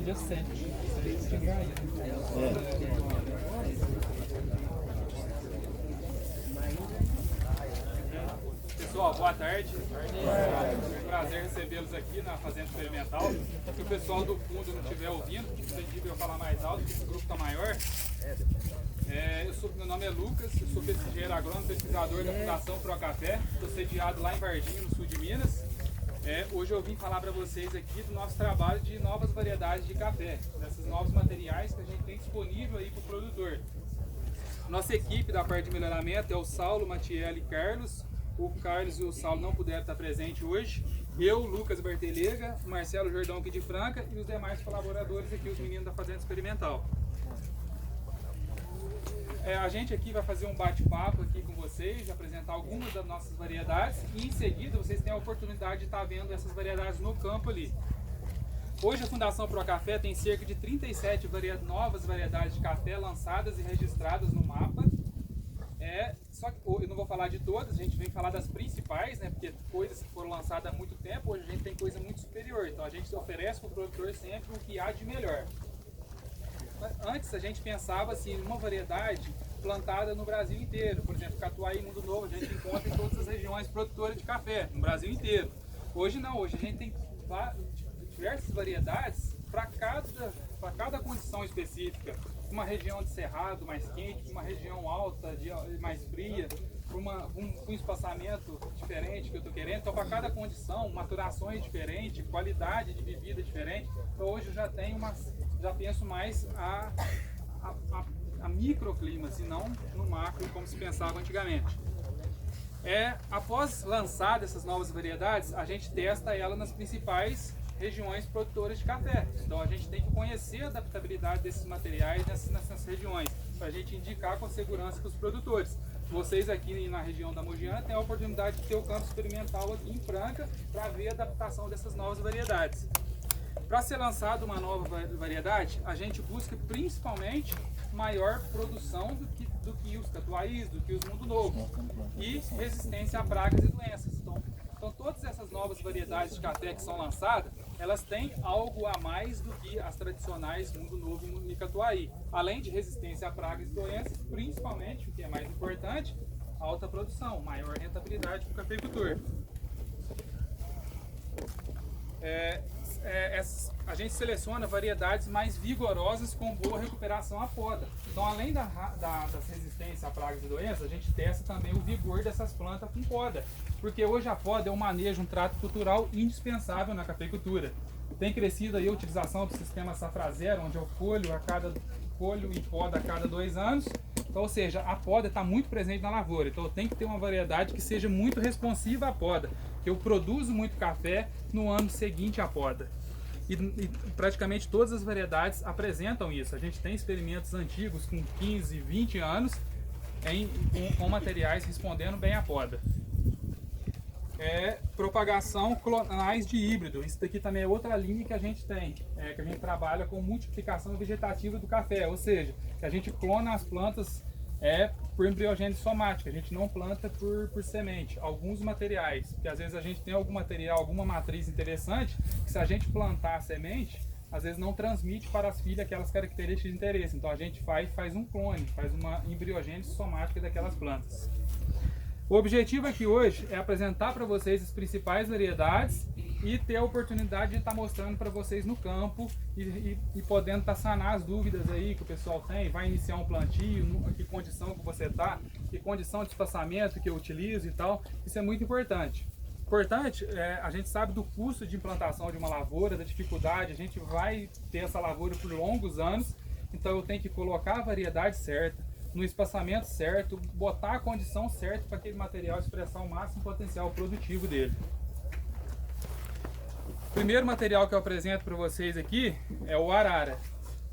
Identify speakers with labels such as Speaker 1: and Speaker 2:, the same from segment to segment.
Speaker 1: dia 7 de Gaia.
Speaker 2: Pessoal, boa tarde. É um prazer recebê-los aqui na Fazenda Experimental. Se o pessoal do fundo não estiver ouvindo, pedi para eu falar mais alto, porque esse grupo está maior. Meu nome é Lucas, eu sou engenheiro agrônomo, pesquisador da Fundação Procafé. Estou sediado lá em Varginha, no sul de Minas. Hoje eu vim falar para vocês aqui do nosso trabalho de novas variedades de café, desses novos materiais que a gente tem disponível aí para o produtor. Nossa equipe da parte de melhoramento é o Saulo, Matielli e Carlos. O Carlos e o Saulo não puderam estar presentes hoje. Eu, Lucas Bartelega, o Marcelo Jordão aqui de Franca e os demais colaboradores aqui, os meninos da Fazenda Experimental. A gente aqui vai fazer um bate-papo aqui com vocês, apresentar algumas das nossas variedades e em seguida vocês têm a oportunidade de estar vendo essas variedades no campo ali. Hoje a Fundação Procafé tem cerca de 37 novas variedades de café lançadas e registradas no mapa. Só que eu não vou falar de todas, a gente vem falar das principais, né? Porque coisas que foram lançadas há muito tempo, hoje a gente tem coisa muito superior. Então a gente oferece para o produtor sempre o que há de melhor. Antes a gente pensava assim, numa variedade plantada no Brasil inteiro. Por exemplo, Catuai e Mundo Novo a gente encontra em todas as regiões produtoras de café, no Brasil inteiro. Hoje não, hoje a gente tem diversas variedades para cada condição específica. Uma região de cerrado mais quente, uma região alta, mais fria, um espaçamento diferente que eu estou querendo. Então, para cada condição, maturações diferentes, qualidade de bebida diferente. Então, hoje eu já penso mais a microclimas e não no macro, como se pensava antigamente. Após lançar essas novas variedades, a gente testa ela nas principais regiões produtoras de café. Então a gente tem que conhecer a adaptabilidade desses materiais nessas regiões, para a gente indicar com segurança para os produtores. Vocês aqui na região da Mogiana têm a oportunidade de ter o campo experimental aqui em Franca para ver a adaptação dessas novas variedades. Para ser lançada uma nova variedade, a gente busca principalmente maior produção do que os Catuais, do que os Mundo Novo e resistência a pragas e doenças. Então todas essas novas variedades de café que são lançadas, elas têm algo a mais do que as tradicionais Mundo Novo e Catuai. Além de resistência a pragas e doenças, principalmente, o que é mais importante, alta produção, maior rentabilidade para o cafeicultor. A gente seleciona variedades mais vigorosas com boa recuperação à poda. Então, além das resistências a pragas e doenças, a gente testa também o vigor dessas plantas com poda. Porque hoje a poda é um manejo, um trato cultural indispensável na cafeicultura. Tem crescido aí a utilização do sistema Safra Zero, onde é o folho e poda a cada 2 anos. Então, ou seja, a poda está muito presente na lavoura. Então, tem que ter uma variedade que seja muito responsiva à poda. Que eu produzo muito café no ano seguinte à poda. E praticamente todas as variedades apresentam isso. A gente tem experimentos antigos com 15, 20 anos com materiais respondendo bem à poda. Propagação clonais de híbrido. Isso daqui também é outra linha que a gente tem, que a gente trabalha com multiplicação vegetativa do café, ou seja, que a gente clona as plantas por embriogênese somática, a gente não planta por semente. Alguns materiais, porque às vezes a gente tem algum material, alguma matriz interessante, que se a gente plantar a semente, às vezes não transmite para as filhas aquelas características de interesse. Então a gente faz um clone, faz uma embriogênese somática daquelas plantas. O objetivo aqui hoje é apresentar para vocês as principais variedades e ter a oportunidade de estar mostrando para vocês no campo e podendo estar sanar as dúvidas aí que o pessoal tem, vai iniciar um plantio, que condição que você está, que condição de espaçamento que eu utilizo e tal. Isso é muito importante. A gente sabe do custo de implantação de uma lavoura, da dificuldade, a gente vai ter essa lavoura por longos anos, então eu tenho que colocar a variedade certa, no espaçamento certo, botar a condição certa para aquele material expressar o máximo potencial produtivo dele. O primeiro material que eu apresento para vocês aqui é o Arara.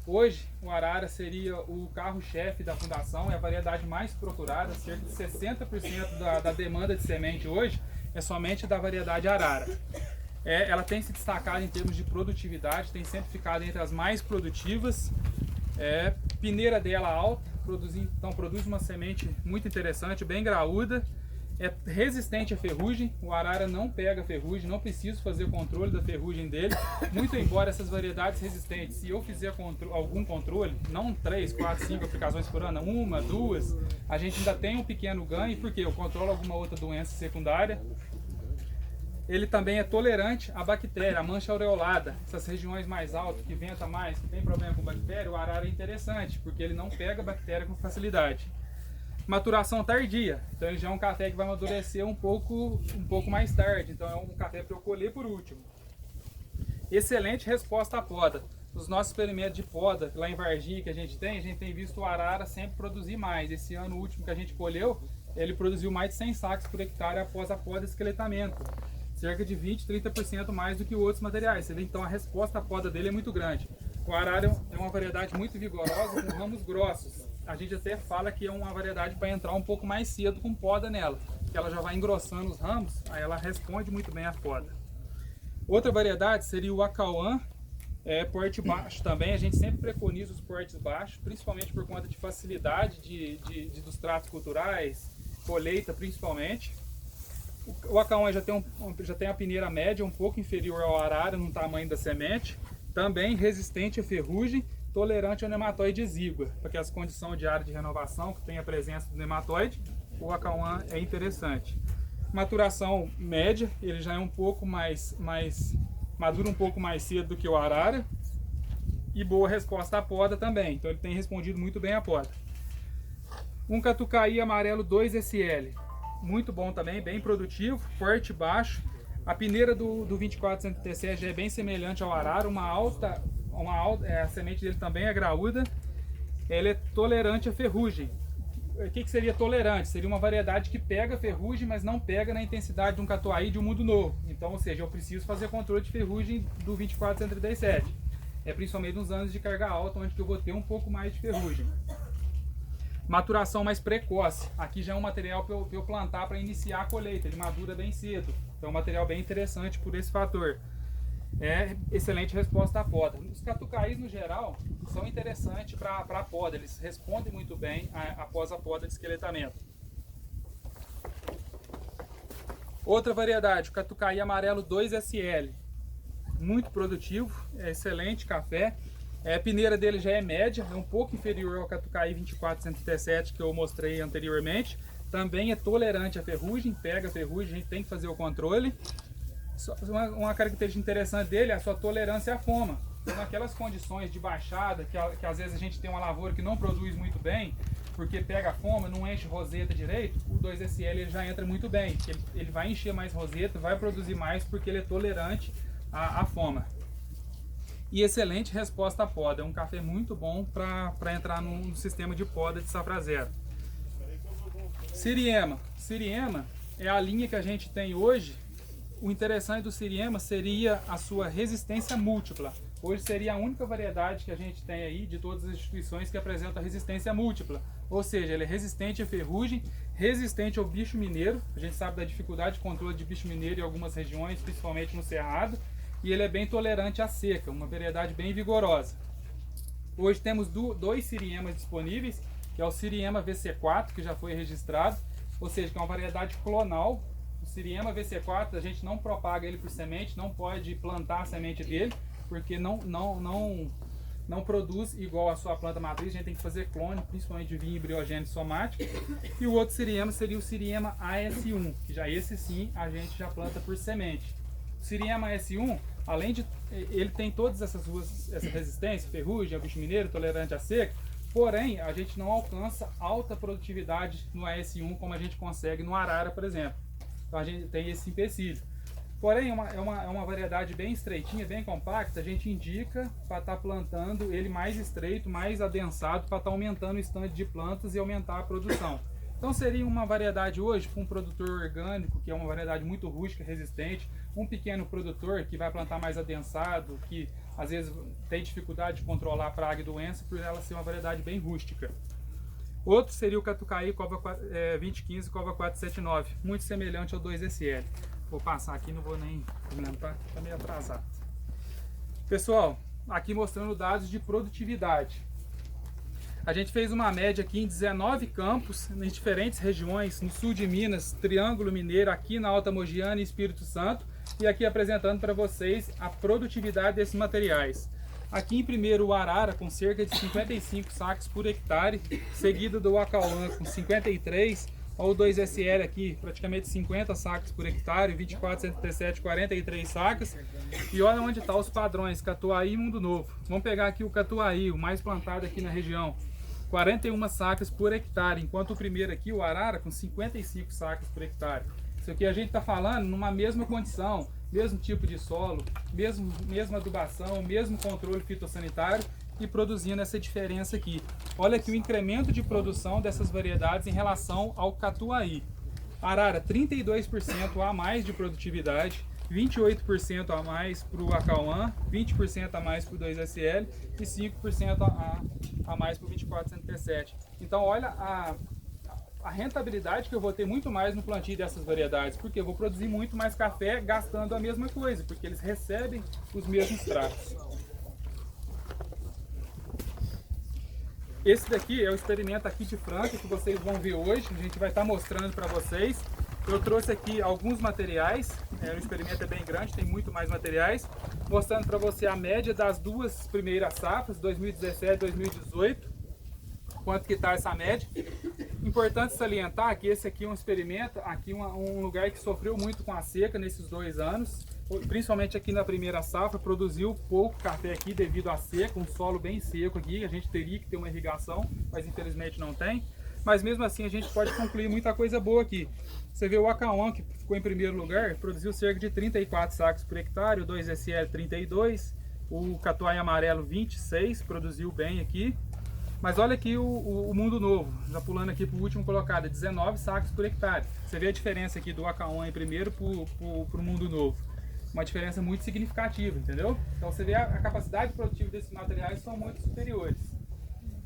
Speaker 2: Hoje, o Arara seria o carro-chefe da fundação, é a variedade mais procurada, cerca de 60% da demanda de semente hoje é somente da variedade Arara. Ela tem se destacado em termos de produtividade, tem sempre ficado entre as mais produtivas, peneira dela alta, então produz uma semente muito interessante, bem graúda, É resistente à ferrugem, o arara não pega ferrugem, não preciso fazer controle da ferrugem dele. Muito embora essas variedades resistentes, se eu fizer algum controle, não 3, 4, 5 aplicações por ano, 1, 2, a gente ainda tem um pequeno ganho, porque eu controlo alguma outra doença secundária. Ele também é tolerante à bactéria, à mancha aureolada. Essas regiões mais altas, que venta mais, que tem problema com bactéria, o arara é interessante, porque ele não pega bactéria com facilidade. Maturação tardia, então ele já é um café que vai amadurecer um pouco mais tarde, então é um café para eu colher por último. Excelente resposta à poda. Nos nossos experimentos de poda, lá em Varginha que a gente tem visto o arara sempre produzir mais. Esse ano último que a gente colheu, ele produziu mais de 100 sacos por hectare após a poda e esqueletamento. Cerca de 20, 30% mais do que outros materiais. Então a resposta à poda dele é muito grande. O arara é uma variedade muito vigorosa, com ramos grossos. A gente até fala que é uma variedade para entrar um pouco mais cedo com poda nela, que ela já vai engrossando os ramos, aí ela responde muito bem à poda. Outra variedade seria o Acauã, porte baixo também. A gente sempre preconiza os portes baixos, principalmente por conta de facilidade dos tratos culturais, colheita principalmente. O Acauã já tem a pineira média um pouco inferior ao arara no tamanho da semente, também resistente à ferrugem, tolerante ao nematóide exígua, porque as condições de área de renovação que tem a presença do nematóide, o Acauã é interessante. Maturação média, ele já é um pouco madura um pouco mais cedo do que o arara, e boa resposta à poda também, então ele tem respondido muito bem à poda. Um Catucaí amarelo 2SL, muito bom também, bem produtivo, porte baixo. A pineira do 24-137 já é bem semelhante ao arara, a semente dele também é graúda. Ele é tolerante à ferrugem. O que seria tolerante? Seria uma variedade que pega ferrugem, mas não pega na intensidade de um catuaí de um mundo novo. Então, ou seja, eu preciso fazer controle de ferrugem do 24-137. É principalmente nos anos de carga alta, onde eu vou ter um pouco mais de ferrugem. Maturação mais precoce. Aqui já é um material para eu plantar para iniciar a colheita. Ele madura bem cedo. Então é um material bem interessante por esse fator. É excelente resposta à poda. Os catucaís, no geral, são interessantes para a poda. Eles respondem muito bem após a poda de esqueletamento. Outra variedade, o Catucaí amarelo 2SL. Muito produtivo, é excelente café. A pineira dele já é média, é um pouco inferior ao Catucaí 24-137 que eu mostrei anteriormente. Também é tolerante à ferrugem, pega a ferrugem, a gente tem que fazer o controle. Uma característica interessante dele é a sua tolerância à foma. Então, naquelas condições de baixada, que às vezes a gente tem uma lavoura que não produz muito bem, porque pega a foma, não enche roseta direito, o 2SL ele já entra muito bem. Ele vai encher mais roseta, vai produzir mais porque ele é tolerante à foma. E excelente resposta à poda. É um café muito bom para entrar no sistema de poda de safra zero. Siriema. Siriema é a linha que a gente tem hoje. O interessante do Siriema seria a sua resistência múltipla. Hoje seria a única variedade que a gente tem aí de todas as instituições que apresenta resistência múltipla. Ou seja, ele é resistente à ferrugem, resistente ao bicho mineiro. A gente sabe da dificuldade de controle de bicho mineiro em algumas regiões, principalmente no Cerrado. E ele é bem tolerante à seca, uma variedade bem vigorosa. Hoje temos dois Siriemas disponíveis, que é o Siriema VC4, que já foi registrado, ou seja, que é uma variedade clonal. O Siriema VC4, a gente não propaga ele por semente, não pode plantar a semente dele, porque não produz igual a sua planta matriz, a gente tem que fazer clone, principalmente de vinho embriogênico somático. E o outro Siriema seria o Siriema AS1, que já esse sim a gente já planta por semente. O Siriema AS1, além de ele tem todas essa resistência, ferrugem, bicho mineiro, tolerante à seca, porém a gente não alcança alta produtividade no AS1 como a gente consegue no arara, por exemplo. Então a gente tem esse empecilho. Porém é uma variedade bem estreitinha, bem compacta, a gente indica para estar plantando ele mais estreito, mais adensado, para estar aumentando o estande de plantas e aumentar a produção. Então seria uma variedade hoje para um produtor orgânico, que é uma variedade muito rústica, resistente, um pequeno produtor que vai plantar mais adensado, que às vezes tem dificuldade de controlar praga e doença, por ela ser uma variedade bem rústica. Outro seria o Catucaí Cova 2015 Cova 479, muito semelhante ao 2SL. Vou passar aqui, não vou nem comentar, está meio atrasado. Pessoal, aqui mostrando dados de produtividade. A gente fez uma média aqui em 19 campos, em diferentes regiões, no sul de Minas, Triângulo Mineiro, aqui na Alta Mogiana e Espírito Santo, e aqui apresentando para vocês a produtividade desses materiais. Aqui em primeiro o Arara com cerca de 55 sacos por hectare, seguido do Acauã com 53, ou o 2SL aqui praticamente 50 sacos por hectare, 24, 137, 43 sacos. E olha onde estão os padrões, Catuaí e Mundo Novo. Vamos pegar aqui o Catuaí, o mais plantado aqui na região, 41 sacas por hectare, enquanto o primeiro aqui, o Arara, com 55 sacas por hectare. Isso aqui a gente está falando numa mesma condição, mesmo tipo de solo, mesma adubação, mesmo controle fitossanitário e produzindo essa diferença aqui. Olha aqui o incremento de produção dessas variedades em relação ao Catuaí. Arara, 32% a mais de produtividade, 28% a mais para o Acauã, 20% a mais para o 2SL e 5% a mais para o 24-107. Então olha a rentabilidade que eu vou ter muito mais no plantio dessas variedades, porque eu vou produzir muito mais café gastando a mesma coisa, porque eles recebem os mesmos tratos. Esse daqui é o experimento aqui de Franca que vocês vão ver hoje, a gente vai estar mostrando para vocês. Eu trouxe aqui alguns materiais, o experimento é bem grande, tem muito mais materiais, mostrando para você a média das duas primeiras safras, 2017 e 2018, quanto que está essa média. Importante salientar que esse aqui é um experimento, aqui um lugar que sofreu muito com a seca nesses 2 anos, principalmente aqui na primeira safra, produziu pouco café aqui devido à seca, um solo bem seco aqui, a gente teria que ter uma irrigação, mas infelizmente não tem. Mas mesmo assim a gente pode concluir muita coisa boa aqui. Você vê o Acauã, que ficou em primeiro lugar, produziu cerca de 34 sacos por hectare, o 2SL 32, o Catuaí amarelo 26, produziu bem aqui. Mas olha aqui o Mundo Novo, já pulando aqui para o último colocado, 19 sacos por hectare. Você vê a diferença aqui do Acauã em primeiro para o Mundo Novo. Uma diferença muito significativa, entendeu? Então você vê a capacidade produtiva desses materiais são muito superiores.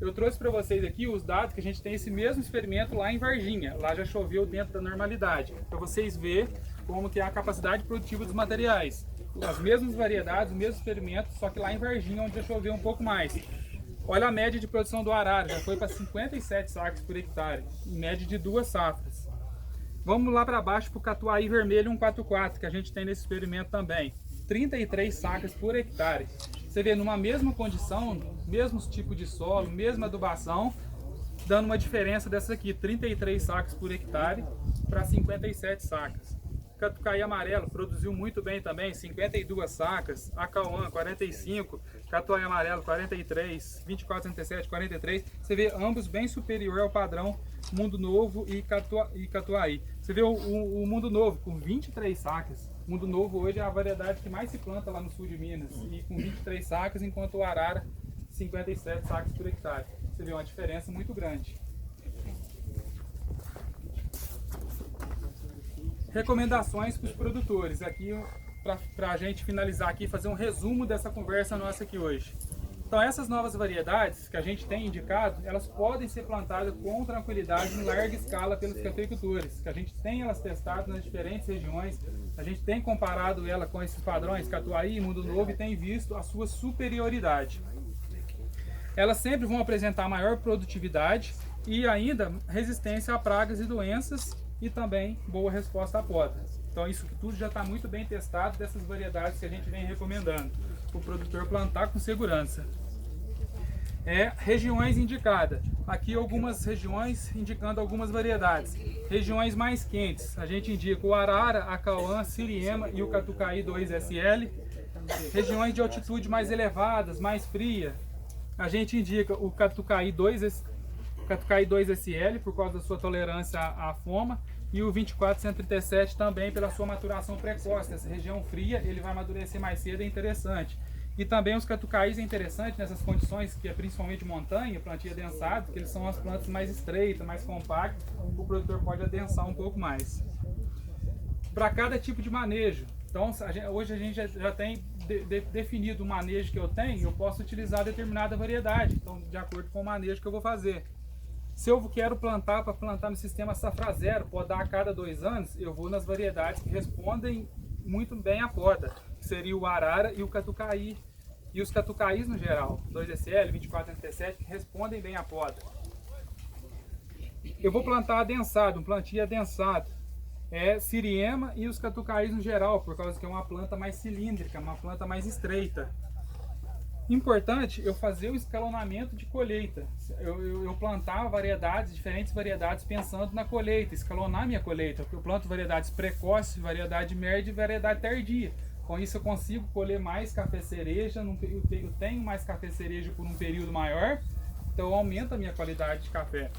Speaker 2: Eu trouxe para vocês aqui os dados que a gente tem esse mesmo experimento lá em Varginha. Lá já choveu dentro da normalidade. Para vocês verem como que é a capacidade produtiva dos materiais. As mesmas variedades, o mesmo experimento, só que lá em Varginha, onde já choveu um pouco mais. Olha a média de produção do Arara, já foi para 57 sacos por hectare, em média de 2 safras. Vamos lá para baixo para o Catuaí vermelho 144, que a gente tem nesse experimento também. 33 sacas por hectare. Você vê numa mesma condição, mesmo tipo de solo, mesma adubação, dando uma diferença dessa aqui, 33 sacas por hectare para 57 sacas. Catuaí amarelo produziu muito bem também, 52 sacas, Acauã 45, Catuaí amarelo 43, 24, 67, 43. Você vê ambos bem superior ao padrão Mundo Novo e Catuaí. Você vê o Mundo Novo com 23 sacas. O Mundo Novo hoje é a variedade que mais se planta lá no sul de Minas, e com 23 sacas, enquanto o Arara 57 sacas por hectare. Você vê uma diferença muito grande. Recomendações para os produtores, aqui para a gente finalizar aqui, fazer um resumo dessa conversa nossa aqui hoje. Então essas novas variedades que a gente tem indicado, elas podem ser plantadas com tranquilidade em larga escala pelos cafeicultores, que a gente tem elas testadas nas diferentes regiões, a gente tem comparado ela com esses padrões Catuaí e Mundo Novo e tem visto a sua superioridade. Elas sempre vão apresentar maior produtividade e ainda resistência a pragas e doenças, e também boa resposta à poda. Então isso tudo já está muito bem testado dessas variedades que a gente vem recomendando para o produtor plantar com segurança. Regiões indicadas. Aqui algumas regiões indicando algumas variedades. Regiões mais quentes, a gente indica o Arara, Acauã, Siriema e o Catuaí 2SL. Regiões de altitude mais elevadas, mais fria, a gente indica o Catuaí 2SL por causa da sua tolerância à foma, e o 24-137 também pela sua maturação precoce. Nessa região fria ele vai amadurecer mais cedo, é interessante. E também os catucaís é interessante nessas condições, que é principalmente montanha, plantio adensado, porque eles são as plantas mais estreitas, mais compactas, o produtor pode adensar um pouco mais. Para cada tipo de manejo, então hoje a gente já tem definido o manejo que eu tenho, eu posso utilizar determinada variedade, então de acordo com o manejo que eu vou fazer. Se eu quero plantar para plantar no sistema safra zero, podar a cada 2 anos, eu vou nas variedades que respondem muito bem à poda, que seria o Arara e o Catuaí e os catucaís no geral, 2SL, 2437, que respondem bem à poda. Eu vou plantar adensado, um plantio adensado. Siriema e os catucaís no geral, por causa que é uma planta mais cilíndrica, uma planta mais estreita. Importante eu fazer o escalonamento de colheita. Eu plantar variedades, diferentes variedades, pensando na colheita, escalonar minha colheita. Eu planto variedades precoces, variedade média e variedade tardia. Com isso eu consigo colher mais café cereja, eu tenho mais café cereja por um período maior, então aumenta a minha qualidade de café.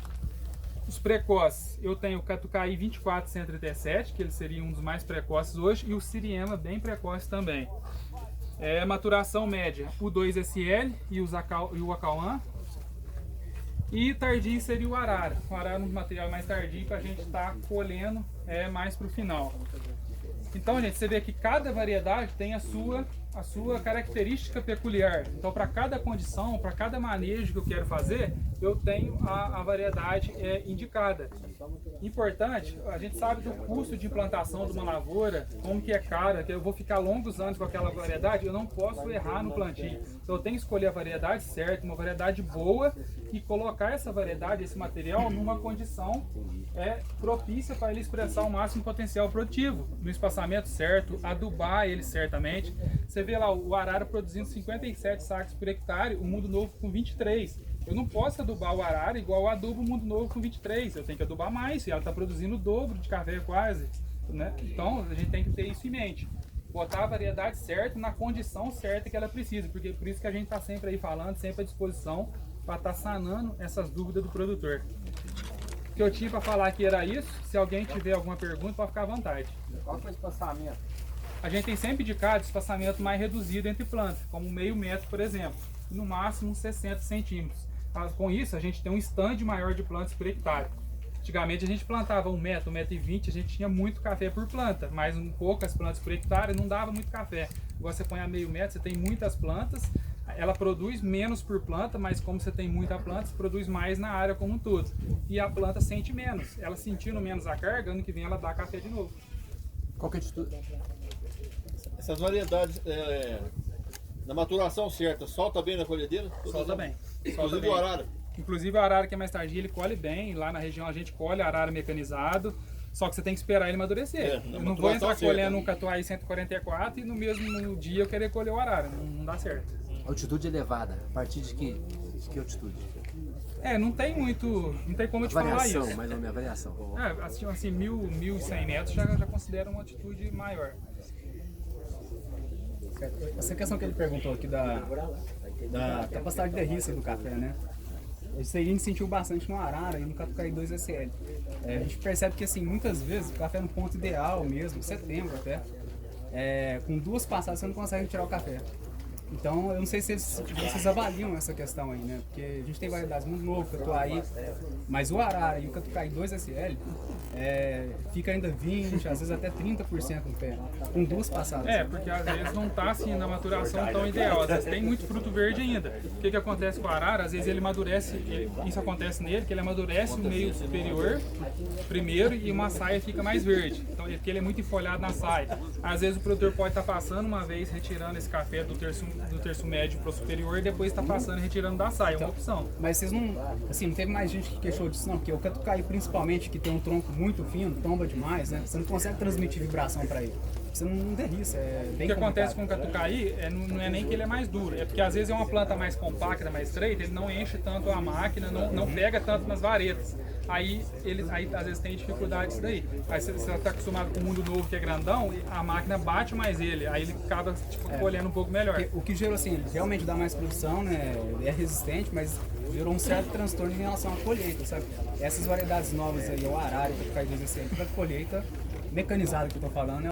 Speaker 2: Os precoces, eu tenho o Catucaí 2437, que ele seria um dos mais precoces hoje, e o Siriema bem precoce também. Maturação média, o 2SL e o Acauã. E tardio seria o Arara. O Arara é um material mais tardio para a gente estar colhendo mais para o final. Então, gente, você vê que cada variedade tem a sua característica peculiar. Então, para cada condição, para cada manejo que eu quero fazer, eu tenho a variedade indicada. Importante, a gente sabe do custo de implantação de uma lavoura, como que é cara, que eu vou ficar longos anos com aquela variedade, eu não posso errar no plantio. Então, eu tenho que escolher a variedade certa, uma variedade boa, e colocar essa variedade, esse material, numa condição propícia para ele expressar o máximo potencial produtivo, no espaçamento certo, adubar ele certamente. Você vê lá o Arara produzindo 57 sacos por hectare, o Mundo Novo com 23. Eu não posso adubar o Arara igual eu adubo o Mundo Novo com 23, eu tenho que adubar mais, e ela está produzindo o dobro de café quase, né? Então a gente tem que ter isso em mente, botar a variedade certa na condição certa que ela precisa, porque por isso que a gente está sempre aí falando, sempre à disposição para estar sanando essas dúvidas do produtor. O que eu tinha para falar aqui era isso. Se alguém tiver alguma pergunta, pode ficar à vontade.
Speaker 1: Qual que é o espaçamento?
Speaker 2: A gente tem sempre indicado espaçamento mais reduzido entre plantas, como meio metro, por exemplo, e no máximo uns 60 centímetros. Com isso, a gente tem um stand maior de plantas por hectare. Antigamente a gente plantava 1 metro, 1,20 m, a gente tinha muito café por planta, mas poucas plantas por hectare não dava muito café. Agora você põe a meio metro, você tem muitas plantas, ela produz menos por planta, mas como você tem muita planta, você produz mais na área como um todo. E a planta sente menos. Ela sentindo menos a carga, ano que vem ela dá café de novo.
Speaker 3: Qual que é a atitude? Essas variedades, na maturação certa, solta bem na colhedeira?
Speaker 2: Solta bem.
Speaker 3: Inclusive o Arara?
Speaker 2: Inclusive o Arara, que é mais tardio, ele colhe bem. Lá na região a gente colhe Arara mecanizado. Só que você tem que esperar ele amadurecer. Eu não vou entrar colhendo um Catuai 144 e no mesmo dia eu querer colher o Arara. Não dá certo.
Speaker 4: Altitude elevada, a partir de que altitude?
Speaker 2: Não tem muito, não tem como eu te falar isso.
Speaker 4: Mais ou menos, a variação.
Speaker 2: Assim 1.100 metros já considera uma altitude maior.
Speaker 1: Essa questão que ele perguntou aqui da capacidade de derriça do café, né? Isso aí a gente sentiu bastante no Arara e no Catucaí 2SL. A gente percebe que assim, muitas vezes o café é no ponto ideal mesmo, setembro até, com 2 passadas você não consegue tirar o café. Então, eu não sei se vocês avaliam essa questão aí, né? Porque a gente tem variedades muito novas, Catuai, mas o Arara e o Catucaí 2SL fica ainda 20%, às vezes até 30% no pé, com 2 passadas.
Speaker 2: Porque às vezes não está assim na maturação tão ideal, às vezes tem muito fruto verde ainda. O que acontece com o Arara? Às vezes ele amadurece, isso acontece nele, que ele amadurece o meio superior primeiro e uma saia fica mais verde. Então, porque ele é muito enfolhado na saia. Às vezes o produtor pode estar passando uma vez, retirando esse café do terço médio para o superior e depois está passando e retirando da saia, é uma opção.
Speaker 1: Mas vocês não, assim, não teve mais gente que queixou disso não, porque o Catucaí principalmente, que tem um tronco muito fino, tomba demais, né? Você não consegue transmitir vibração para ele. Você não derriça, bem
Speaker 2: O que acontece com o Catucaí não é nem que ele é mais duro, é porque às vezes é uma planta mais compacta, mais estreita, ele não enche tanto a máquina, não pega tanto nas varetas. Aí às vezes tem dificuldade disso daí. Aí você está acostumado com o Mundo Novo que é grandão, a máquina bate mais ele, aí ele acaba colhendo um pouco melhor.
Speaker 1: O que gerou assim, realmente dá mais produção, né? É resistente, mas gerou um certo transtorno em relação à colheita, sabe? Essas variedades novas aí, o Arara, o Catucaí 2SL, para colheita mecanizada que eu tô falando,